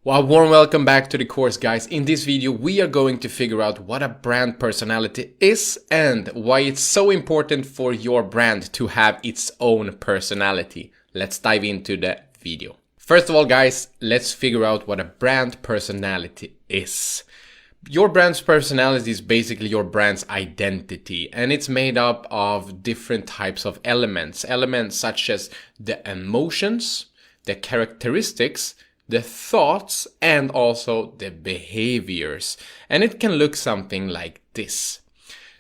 Well, warm welcome back to the course, guys. In this video, we are going to figure out what a brand personality is and why it's so important for your brand to have its own personality. Let's dive into the video. First of all, guys, let's figure out what a brand personality is. Your brand's personality is basically your brand's identity, and it's made up of different types of elements. Elements such as the emotions, the characteristics, the thoughts, and also the behaviors. And it can look something like this.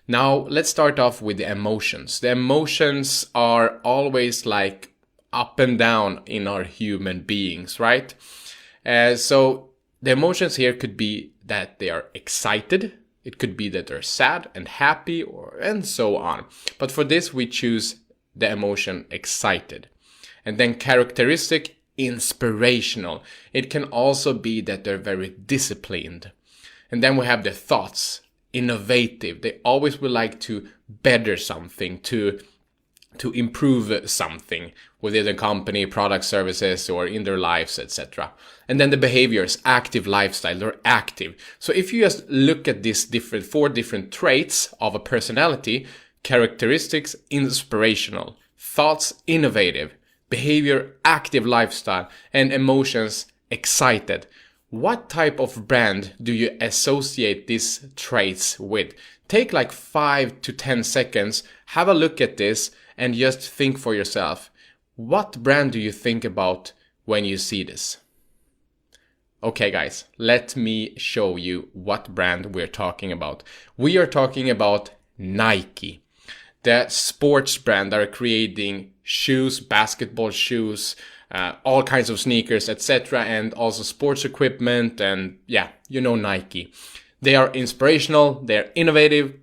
Now, let's start off with the emotions. The emotions are always like up and down in our human beings, right? So the emotions here could be that they are excited. It could be that they're sad and happy, and so on. But for this, we choose the emotion excited. And then characteristic, inspirational. It can also be that they're very disciplined. And then we have the thoughts, innovative. They always would like to better something, to improve something within the company, product, services, or in their lives, etc. And then the behaviors, active lifestyle, they're active. So if you just look at these four different traits of a personality, characteristics, inspirational, thoughts, innovative, behavior, active lifestyle, and emotions, excited. What type of brand do you associate these traits with? Take like 5 to 10 seconds, have a look at this, and just think for yourself. What brand do you think about when you see this? Okay, guys, let me show you what brand we're talking about. We are talking about Nike, the sports brand that are creating shoes, basketball shoes, all kinds of sneakers, etc. and also sports equipment, and yeah, you know Nike. They are inspirational, they're innovative,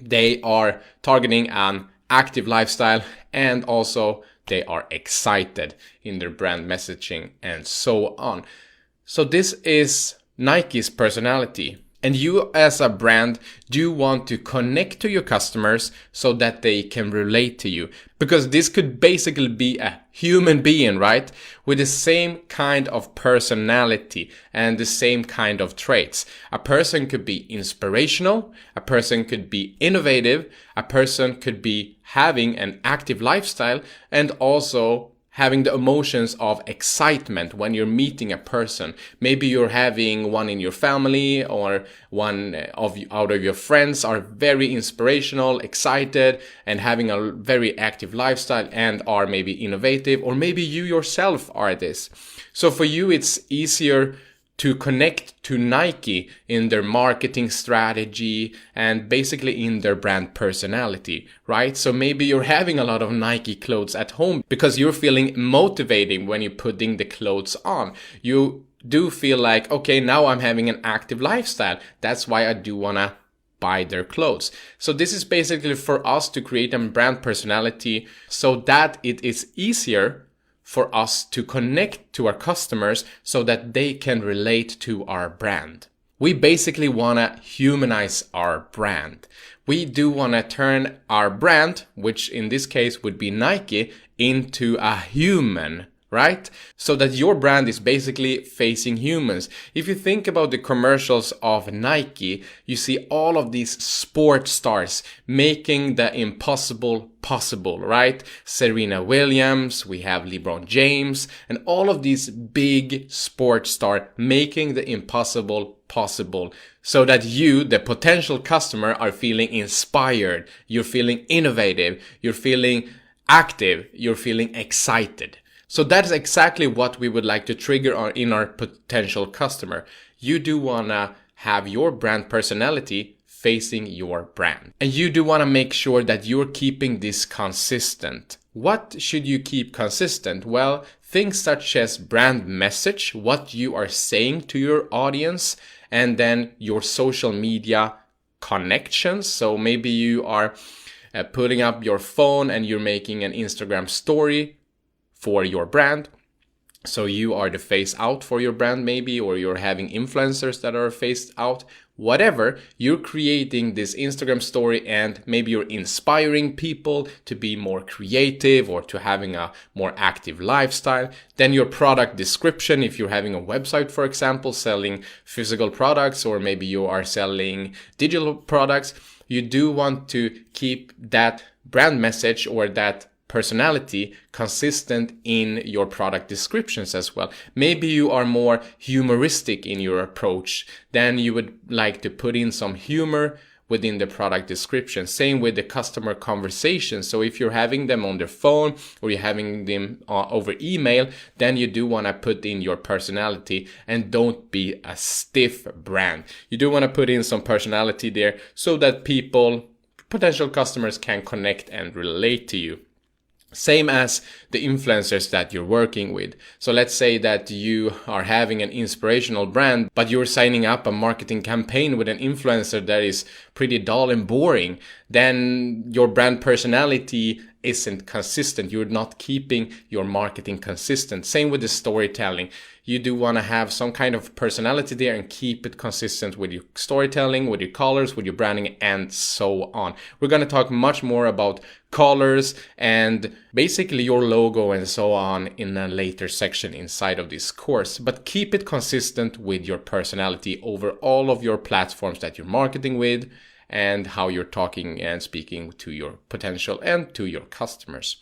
they are targeting an active lifestyle, and also they are excited in their brand messaging and so on. So this is Nike's personality. And you as a brand do want to connect to your customers so that they can relate to you. Because this could basically be a human being, right? With the same kind of personality and the same kind of traits. A person could be inspirational, a person could be innovative, a person could be having an active lifestyle, and also having the emotions of excitement when you're meeting a person. Maybe you're having one in your family, or one out of your friends are very inspirational, excited, and having a very active lifestyle and are maybe innovative, or maybe you yourself are this. So for you, it's easier to connect to Nike in their marketing strategy and basically in their brand personality, right? So maybe you're having a lot of Nike clothes at home because you're feeling motivating when you're putting the clothes on. You do feel like, okay, now I'm having an active lifestyle. That's why I do want to buy their clothes. So this is basically for us to create a brand personality so that it is easier for us to connect to our customers so that they can relate to our brand. We basically want to humanize our brand. We do want to turn our brand, which in this case would be Nike, into a human, right? So that your brand is basically facing humans. If you think about the commercials of Nike, you see all of these sports stars making the impossible possible, right? Serena Williams, we have LeBron James, and all of these big sports stars making the impossible possible, so that you, the potential customer, are feeling inspired, you're feeling innovative, you're feeling active, you're feeling excited. So that's exactly what we would like to trigger in our potential customer. You do want to have your brand personality facing your brand. And you do want to make sure that you're keeping this consistent. What should you keep consistent? Well, things such as brand message, what you are saying to your audience, and then your social media connections. So maybe you are putting up your phone and you're making an Instagram story for your brand. So you are the face out for your brand maybe, or you're having influencers that are faced out. Whatever, you're creating this Instagram story and maybe you're inspiring people to be more creative or to having a more active lifestyle. Then your product description, if you're having a website, for example, selling physical products, or maybe you are selling digital products, you do want to keep that brand message or that personality consistent in your product descriptions as well. Maybe you are more humoristic in your approach, then you would like to put in some humor within the product description. Same with the customer conversation. So if you're having them on their phone or you're having them over email, then you do want to put in your personality and don't be a stiff brand. You do want to put in some personality there so that people, potential customers, can connect and relate to you. Same as the influencers that you're working with. So let's say that you are having an inspirational brand, but you're signing up a marketing campaign with an influencer that is pretty dull and boring. Then your brand personality isn't consistent. You're not keeping your marketing consistent. Same with the storytelling. You do want to have some kind of personality there and keep it consistent with your storytelling, with your colors, with your branding, and so on. We're going to talk much more about colors and basically your logo and so on in a later section inside of this course. But keep it consistent with your personality over all of your platforms that you're marketing with, and how you're talking and speaking to your potential and to your customers.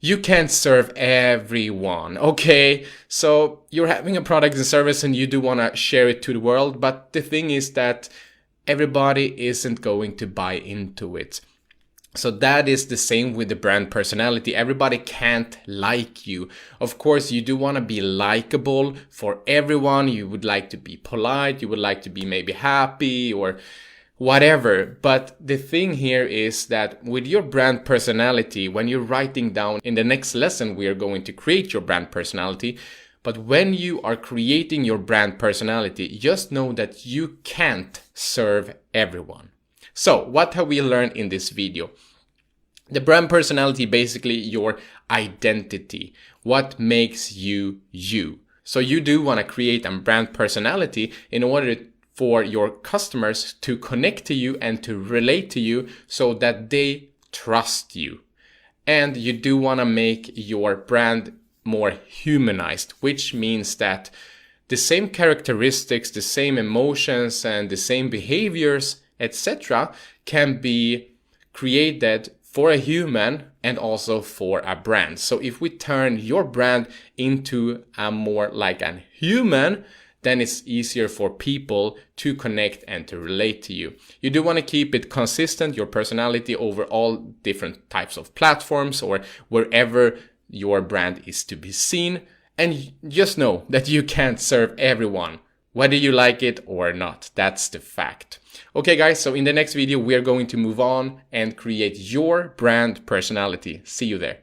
You can't serve everyone, okay? So you're having a product and service and you do want to share it to the world, but the thing is that everybody isn't going to buy into it. So that is the same with the brand personality. Everybody can't like you. Of course, you do want to be likable for everyone. You would like to be polite. You would like to be maybe happy or whatever. But the thing here is that with your brand personality, when you're writing down in the next lesson, we are going to create your brand personality. But when you are creating your brand personality, just know that you can't serve everyone. So what have we learned in this video? The brand personality, basically your identity. What makes you you? So you do want to create a brand personality in order for your customers to connect to you and to relate to you so that they trust you. And you do want to make your brand more humanized, which means that the same characteristics, the same emotions, and the same behaviors, etc., can be created for a human and also for a brand. So if we turn your brand into a more like a human, then it's easier for people to connect and to relate to you. You do want to keep it consistent, your personality, over all different types of platforms or wherever your brand is to be seen. And just know that you can't serve everyone, whether you like it or not. That's the fact. Okay guys, so in the next video we are going to move on and create your brand personality. See you there.